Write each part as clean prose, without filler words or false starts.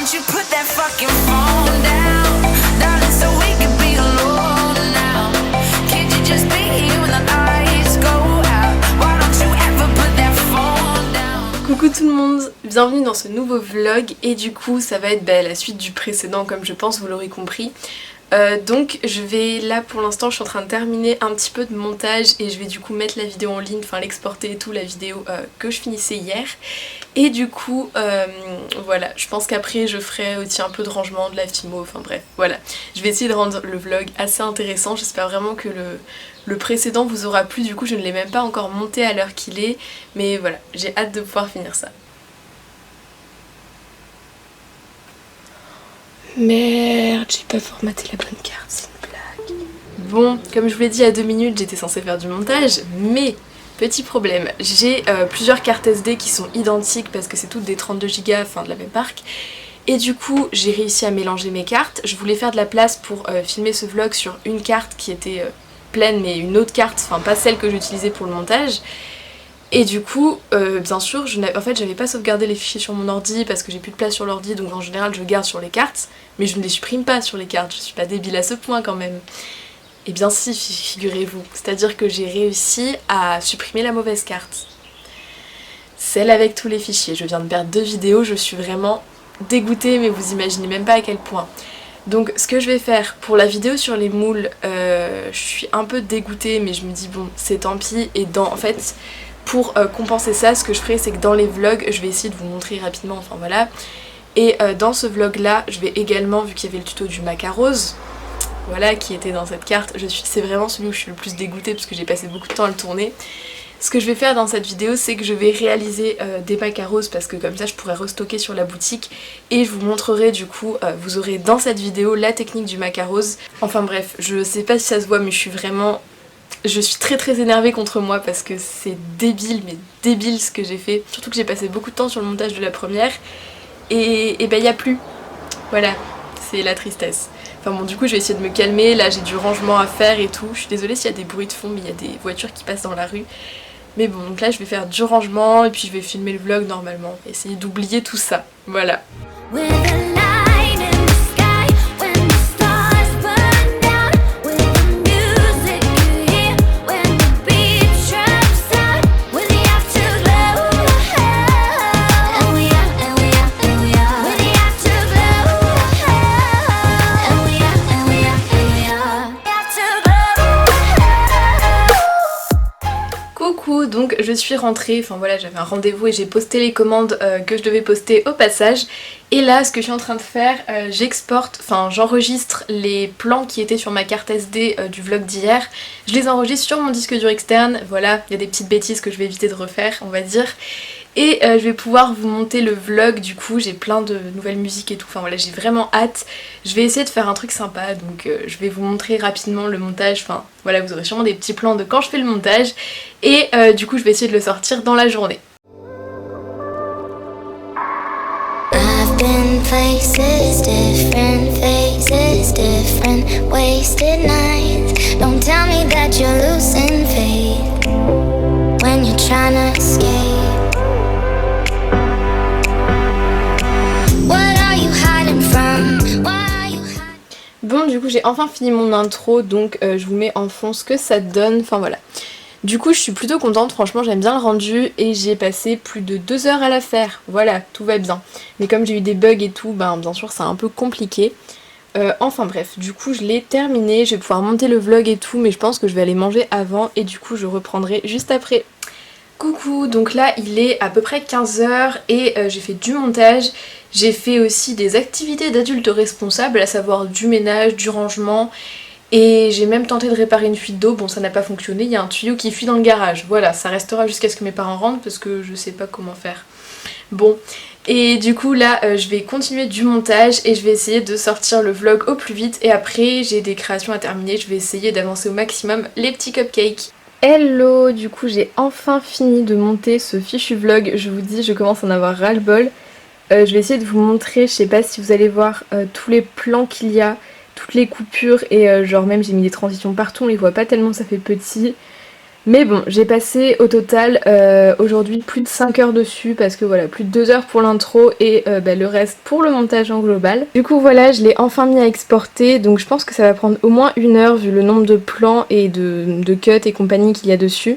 Won't you put that fucking phone down, darling, so we can be alone now. Can't you just be here when the lights go out? Why don't you ever put that phone down? Coucou tout le monde, bienvenue dans ce nouveau vlog et du coup ça va être la suite du précédent comme je pense vous l'aurez compris. Donc je vais là pour l'instant je suis en train de terminer un petit peu de montage et je vais du coup mettre la vidéo en ligne, enfin l'exporter et tout, la vidéo que je finissais hier. Et du coup voilà, je pense qu'après je ferai aussi un peu de rangement, de la filmo, enfin bref voilà. Je vais essayer de rendre le vlog assez intéressant, j'espère vraiment que le précédent vous aura plu, du coup je ne l'ai même pas encore monté à l'heure qu'il est, mais voilà, j'ai hâte de pouvoir finir ça. Merde, j'ai pas formaté la bonne carte, c'est une blague. Bon, comme je vous l'ai dit il y a 2 minutes, j'étais censée faire du montage, mais petit problème, j'ai plusieurs cartes SD qui sont identiques parce que c'est toutes des 32 Go, enfin de la même marque. Et du coup, j'ai réussi à mélanger mes cartes. Je voulais faire de la place pour filmer ce vlog sur une carte qui était pleine, mais une autre carte, enfin pas celle que j'utilisais pour le montage. Et du coup, bien sûr, en fait j'avais pas sauvegardé les fichiers sur mon ordi parce que j'ai plus de place sur l'ordi, donc en général je garde sur les cartes, mais je ne les supprime pas sur les cartes, je suis pas débile à ce point quand même. Et bien si, figurez-vous, c'est-à-dire que j'ai réussi à supprimer la mauvaise carte. Celle avec tous les fichiers, je viens de perdre 2 vidéos, je suis vraiment dégoûtée, mais vous imaginez même pas à quel point. Donc ce que je vais faire pour la vidéo sur les moules, je suis un peu dégoûtée, mais je me dis bon, c'est tant pis, et en fait... Pour compenser ça, ce que je ferai, c'est que dans les vlogs, je vais essayer de vous montrer rapidement, enfin voilà. Et dans ce vlog là, je vais également, vu qu'il y avait le tuto du macarose, voilà, qui était dans cette carte, c'est vraiment celui où je suis le plus dégoûtée parce que j'ai passé beaucoup de temps à le tourner. Ce que je vais faire dans cette vidéo, c'est que je vais réaliser des macaroses parce que comme ça je pourrai restocker sur la boutique et je vous montrerai du coup, vous aurez dans cette vidéo la technique du macarose. Enfin bref, je sais pas si ça se voit mais je suis très énervée contre moi parce que c'est débile, mais débile ce que j'ai fait. Surtout que j'ai passé beaucoup de temps sur le montage de la première et ben y a plus. Voilà, c'est la tristesse. Enfin bon, du coup je vais essayer de me calmer, là j'ai du rangement à faire et tout. Je suis désolée s'il y a des bruits de fond, mais il y a des voitures qui passent dans la rue. Mais bon, donc là je vais faire du rangement et puis je vais filmer le vlog normalement. Essayer d'oublier tout ça, voilà. Donc je suis rentrée, enfin voilà, j'avais un rendez-vous et j'ai posté les commandes que je devais poster au passage. Et là ce que je suis en train de faire, j'enregistre les plans qui étaient sur ma carte SD du vlog d'hier. Je les enregistre sur mon disque dur externe, voilà, il y a des petites bêtises que je vais éviter de refaire on va dire. Et je vais pouvoir vous monter le vlog, du coup j'ai plein de nouvelles musiques et tout, enfin voilà, j'ai vraiment hâte. Je vais essayer de faire un truc sympa, donc je vais vous montrer rapidement le montage, enfin voilà, vous aurez sûrement des petits plans de quand je fais le montage. Et du coup je vais essayer de le sortir dans la journée. I've been places, different faces, different wasted nights. Don't tell me that you're losing faith when you're trying to escape. Bon du coup j'ai enfin fini mon intro, donc je vous mets en fond ce que ça donne, enfin voilà. Du coup je suis plutôt contente, franchement j'aime bien le rendu et j'ai passé plus de 2 heures à la faire, voilà, tout va bien. Mais comme j'ai eu des bugs et tout, ben bien sûr c'est un peu compliqué. Enfin bref, du coup je l'ai terminé, je vais pouvoir monter le vlog et tout, mais je pense que je vais aller manger avant et du coup je reprendrai juste après. Coucou, donc là il est à peu près 15 h et j'ai fait du montage, j'ai fait aussi des activités d'adultes responsables, à savoir du ménage, du rangement, et j'ai même tenté de réparer une fuite d'eau. Bon ça n'a pas fonctionné, il y a un tuyau qui fuit dans le garage, voilà, ça restera jusqu'à ce que mes parents rentrent parce que je sais pas comment faire. Bon, et du coup là je vais continuer du montage et je vais essayer de sortir le vlog au plus vite et après j'ai des créations à terminer, je vais essayer d'avancer au maximum les petits cupcakes. Hello, du coup j'ai enfin fini de monter ce fichu vlog, je vous dis je commence à en avoir ras le bol. Je vais essayer de vous montrer, je sais pas si vous allez voir tous les plans qu'il y a, toutes les coupures et genre même j'ai mis des transitions partout, on les voit pas tellement ça fait petit. Mais bon, j'ai passé au total aujourd'hui plus de 5 heures dessus parce que voilà, plus de 2 heures pour l'intro et le reste pour le montage en global. Du coup voilà, je l'ai enfin mis à exporter, donc je pense que ça va prendre au moins 1 heure vu le nombre de plans et de cuts et compagnie qu'il y a dessus.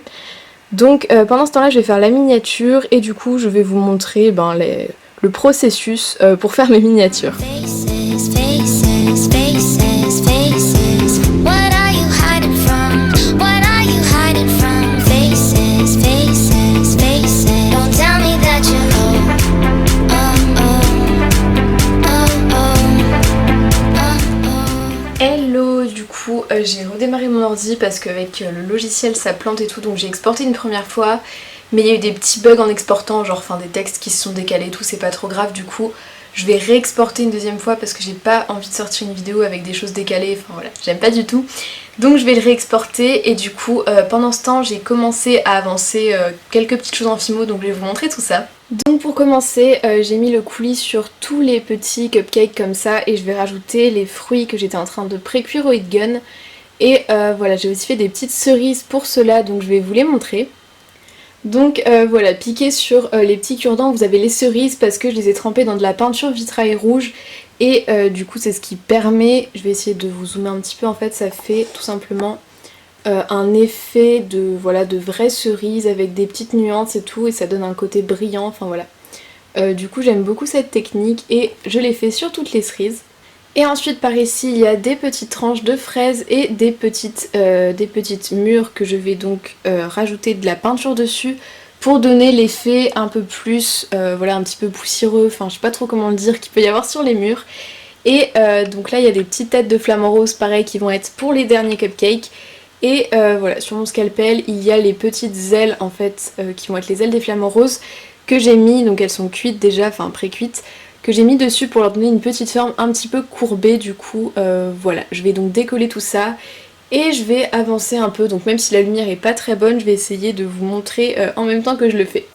Donc pendant ce temps-là, je vais faire la miniature et du coup je vais vous montrer le processus pour faire mes miniatures. Faces, faces, faces, faces. What are you hiding from? What are you hiding from? Faces, faces, faces. Don't tell me that you're low. Oh, oh, oh, oh, oh. Hello, du coup j'ai redémarré mon ordi parce qu'avec le logiciel ça plante et tout, donc j'ai exporté une première fois. Mais il y a eu des petits bugs en exportant, genre des textes qui se sont décalés et tout, c'est pas trop grave. Du coup je vais réexporter une deuxième fois parce que j'ai pas envie de sortir une vidéo avec des choses décalées, enfin voilà, j'aime pas du tout. Donc je vais le réexporter et du coup pendant ce temps j'ai commencé à avancer quelques petites choses en Fimo, donc je vais vous montrer tout ça. Donc pour commencer j'ai mis le coulis sur tous les petits cupcakes comme ça et je vais rajouter les fruits que j'étais en train de pré-cuire au heat gun. Et voilà, j'ai aussi fait des petites cerises pour cela, donc je vais vous les montrer. Donc voilà, piqué sur les petits cure-dents, vous avez les cerises parce que je les ai trempées dans de la peinture vitrail rouge et du coup c'est ce qui permet, je vais essayer de vous zoomer un petit peu, en fait ça fait tout simplement un effet de vraies cerises avec des petites nuances et tout, et ça donne un côté brillant, enfin voilà. Du coup j'aime beaucoup cette technique et je l'ai fait sur toutes les cerises. Et ensuite par ici il y a des petites tranches de fraises et des petites mûres que je vais donc rajouter de la peinture dessus pour donner l'effet un peu plus, un petit peu poussiéreux, enfin je sais pas trop comment le dire, qu'il peut y avoir sur les murs. Et donc là il y a des petites têtes de flamants roses pareil qui vont être pour les derniers cupcakes. Et voilà, sur mon scalpel il y a les petites ailes en fait qui vont être les ailes des flamants roses que j'ai mis, donc elles sont cuites déjà, enfin pré-cuites, que j'ai mis dessus pour leur donner une petite forme un petit peu courbée. Du coup voilà, je vais donc décoller tout ça et je vais avancer un peu, donc même si la lumière est pas très bonne je vais essayer de vous montrer en même temps que je le fais.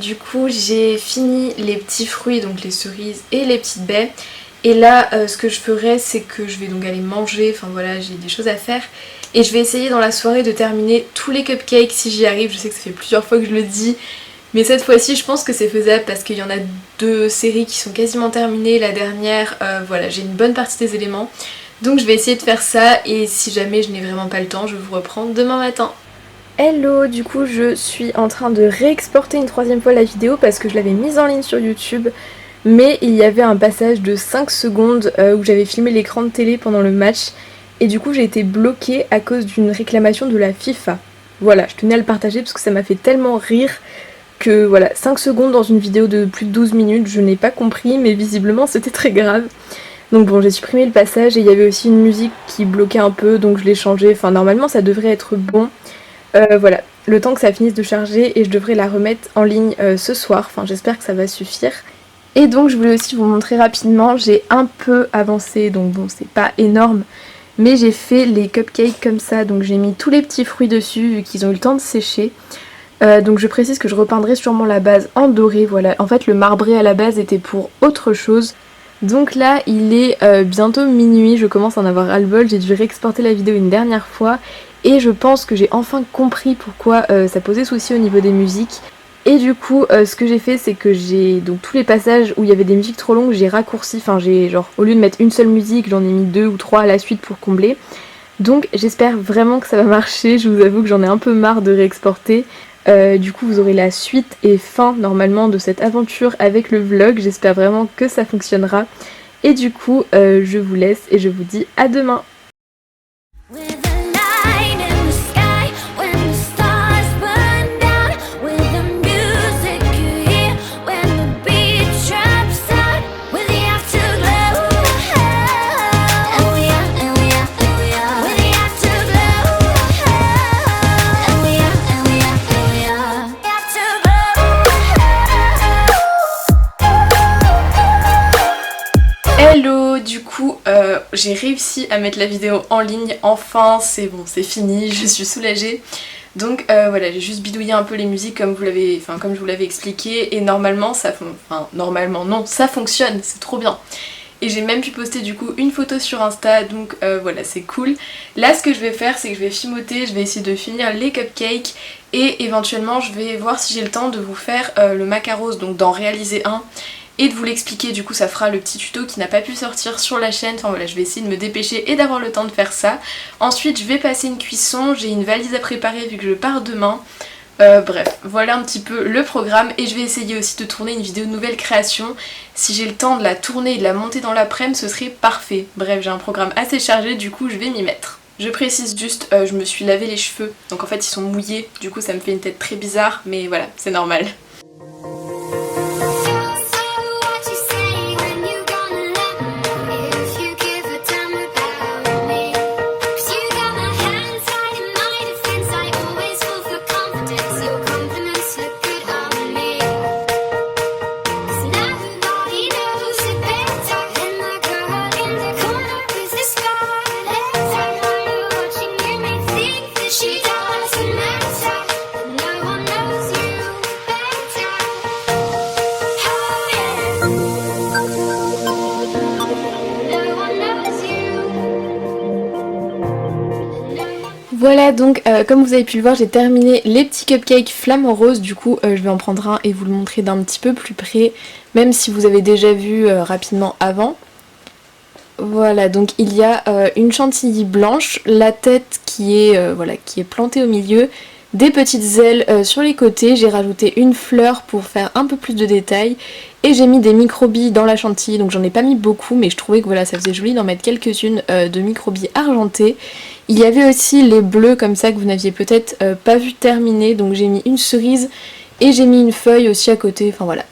Du coup j'ai fini les petits fruits, donc les cerises et les petites baies. Et là ce que je ferai c'est que je vais donc aller manger, enfin voilà, j'ai des choses à faire. Et je vais essayer dans la soirée de terminer tous les cupcakes si j'y arrive. Je sais que ça fait plusieurs fois que je le dis, mais cette fois-ci je pense que c'est faisable parce qu'il y en a 2 séries qui sont quasiment terminées. La dernière, voilà, j'ai une bonne partie des éléments. Donc je vais essayer de faire ça et si jamais je n'ai vraiment pas le temps, je vous reprends demain matin. Hello, du coup je suis en train de réexporter une 3e fois la vidéo parce que je l'avais mise en ligne sur YouTube, mais il y avait un passage de 5 secondes où j'avais filmé l'écran de télé pendant le match et du coup j'ai été bloquée à cause d'une réclamation de la FIFA. Voilà, je tenais à le partager parce que ça m'a fait tellement rire que voilà, 5 secondes dans une vidéo de plus de 12 minutes, je n'ai pas compris, mais visiblement c'était très grave. Donc bon, j'ai supprimé le passage et il y avait aussi une musique qui bloquait un peu, donc je l'ai changé. Enfin normalement ça devrait être bon. Voilà, le temps que ça finisse de charger et je devrais la remettre en ligne ce soir, enfin j'espère que ça va suffire. Et donc je voulais aussi vous montrer rapidement, j'ai un peu avancé, donc bon c'est pas énorme, mais j'ai fait les cupcakes comme ça, donc j'ai mis tous les petits fruits dessus vu qu'ils ont eu le temps de sécher. Donc je précise que je repeindrai sûrement la base en doré, voilà, en fait le marbré à la base était pour autre chose. Donc là il est bientôt minuit, je commence à en avoir ras-le-bol, j'ai dû réexporter la vidéo une dernière fois. Et je pense que j'ai enfin compris pourquoi ça posait souci au niveau des musiques. Et du coup ce que j'ai fait c'est que j'ai donc tous les passages où il y avait des musiques trop longues j'ai raccourci, enfin j'ai genre au lieu de mettre une seule musique j'en ai mis 2 ou 3 à la suite pour combler. Donc j'espère vraiment que ça va marcher, je vous avoue que j'en ai un peu marre de réexporter. Du coup vous aurez la suite et fin normalement de cette aventure avec le vlog, j'espère vraiment que ça fonctionnera. Et du coup je vous laisse et je vous dis à demain. Hello, du coup j'ai réussi à mettre la vidéo en ligne, enfin c'est bon, c'est fini, je suis soulagée. Donc voilà, j'ai juste bidouillé un peu les musiques comme je vous l'avais expliqué et normalement normalement non, ça fonctionne, c'est trop bien. Et j'ai même pu poster du coup une photo sur Insta, donc voilà, c'est cool. Là ce que je vais faire, c'est que je vais filmoter, je vais essayer de finir les cupcakes et éventuellement je vais voir si j'ai le temps de vous faire le macaros, donc d'en réaliser un et de vous l'expliquer. Du coup ça fera le petit tuto qui n'a pas pu sortir sur la chaîne. Enfin voilà, je vais essayer de me dépêcher et d'avoir le temps de faire ça. Ensuite je vais passer une cuisson, j'ai une valise à préparer vu que je pars demain. Bref, voilà un petit peu le programme et je vais essayer aussi de tourner une vidéo de nouvelle création. Si j'ai le temps de la tourner et de la monter dans l'après-midi, ce serait parfait. Bref, j'ai un programme assez chargé, du coup je vais m'y mettre. Je précise juste, je me suis lavé les cheveux, donc en fait ils sont mouillés, du coup ça me fait une tête très bizarre, mais voilà, c'est normal. Voilà donc comme vous avez pu le voir, j'ai terminé les petits cupcakes flamant rose. Du coup je vais en prendre un et vous le montrer d'un petit peu plus près, même si vous avez déjà vu rapidement avant. Voilà, donc il y a une chantilly blanche, la tête qui est plantée au milieu, des petites ailes sur les côtés, j'ai rajouté une fleur pour faire un peu plus de détails et j'ai mis des microbilles dans la chantilly, donc j'en ai pas mis beaucoup mais je trouvais que voilà, ça faisait joli d'en mettre quelques-unes de microbilles argentées. Il y avait aussi les bleus comme ça que vous n'aviez peut-être pas vu terminer, donc j'ai mis une cerise et j'ai mis une feuille aussi à côté, enfin voilà.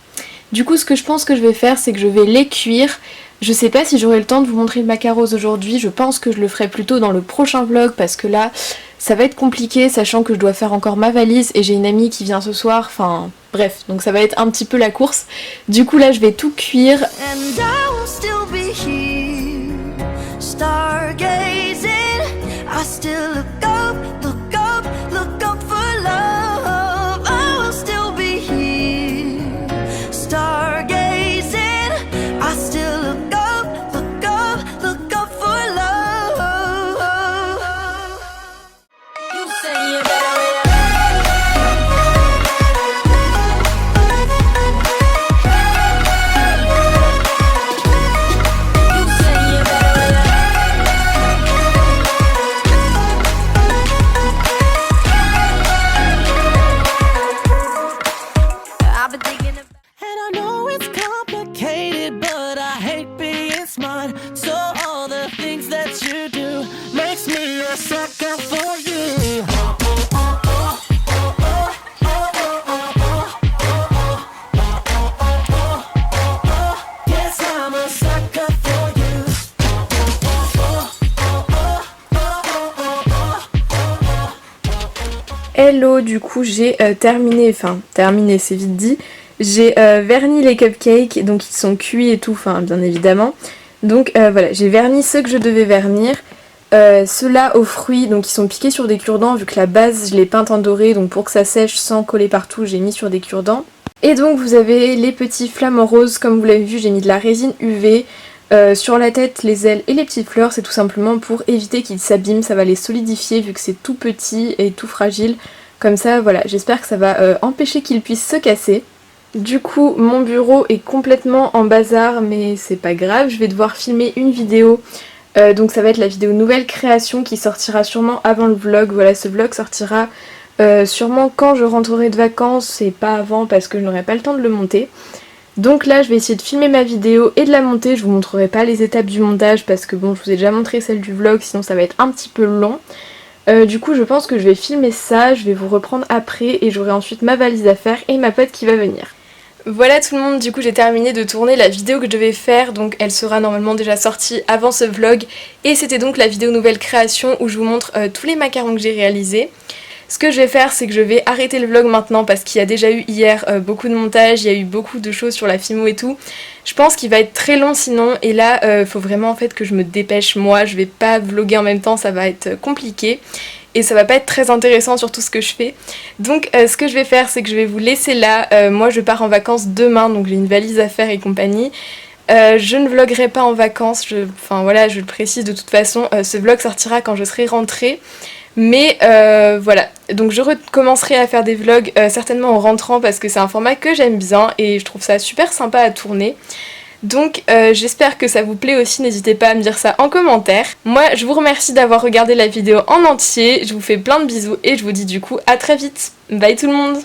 Du coup ce que je pense que je vais faire, c'est que je vais les cuire. Je sais pas si j'aurai le temps de vous montrer le macaros aujourd'hui, je pense que je le ferai plutôt dans le prochain vlog parce que là ça va être compliqué sachant que je dois faire encore ma valise et j'ai une amie qui vient ce soir, enfin bref, donc ça va être un petit peu la course. Du coup là je vais tout cuire. And I will still be here, stargazing. I still look up, look up, look up for love. I will still be here, stargazing. I still look up, look up, look up for love. You say you better. Hello, du coup j'ai terminé c'est vite dit, j'ai verni les cupcakes, donc ils sont cuits et tout, enfin bien évidemment. Donc voilà, j'ai verni ceux que je devais vernir, ceux-là aux fruits, donc ils sont piqués sur des cure-dents, vu que la base je l'ai peinte en doré, donc pour que ça sèche sans coller partout, j'ai mis sur des cure-dents. Et donc vous avez les petits flamants roses, comme vous l'avez vu, j'ai mis de la résine UV. Sur la tête, les ailes et les petites fleurs, c'est tout simplement pour éviter qu'ils s'abîment, ça va les solidifier vu que c'est tout petit et tout fragile. Comme ça, voilà, j'espère que ça va empêcher qu'ils puissent se casser. Du coup, mon bureau est complètement en bazar, mais c'est pas grave, je vais devoir filmer une vidéo. Donc ça va être la vidéo nouvelle création qui sortira sûrement avant le vlog. Voilà, ce vlog sortira sûrement quand je rentrerai de vacances et pas avant parce que je n'aurai pas le temps de le monter. Donc là je vais essayer de filmer ma vidéo et de la monter, je vous montrerai pas les étapes du montage parce que bon je vous ai déjà montré celle du vlog sinon ça va être un petit peu long. Du coup je pense que je vais filmer ça, je vais vous reprendre après et j'aurai ensuite ma valise à faire et ma pote qui va venir. Voilà tout le monde, du coup j'ai terminé de tourner la vidéo que je devais faire, donc elle sera normalement déjà sortie avant ce vlog et c'était donc la vidéo nouvelle création où je vous montre tous les macarons que j'ai réalisés. Ce que je vais faire, c'est que je vais arrêter le vlog maintenant parce qu'il y a déjà eu hier beaucoup de montage, il y a eu beaucoup de choses sur la filmo et tout. Je pense qu'il va être très long sinon, et là faut vraiment en fait que je me dépêche moi, je vais pas vlogger en même temps, ça va être compliqué. Et ça va pas être très intéressant sur tout ce que je fais. Donc ce que je vais faire, c'est que je vais vous laisser là. Moi je pars en vacances demain, donc j'ai une valise à faire et compagnie. Je ne vloguerai pas en vacances, enfin voilà, je le précise de toute façon, ce vlog sortira quand je serai rentrée. Mais voilà, donc je recommencerai à faire des vlogs certainement en rentrant parce que c'est un format que j'aime bien et je trouve ça super sympa à tourner. Donc j'espère que ça vous plaît aussi, n'hésitez pas à me dire ça en commentaire. Moi je vous remercie d'avoir regardé la vidéo en entier, je vous fais plein de bisous et je vous dis du coup à très vite. Bye tout le monde!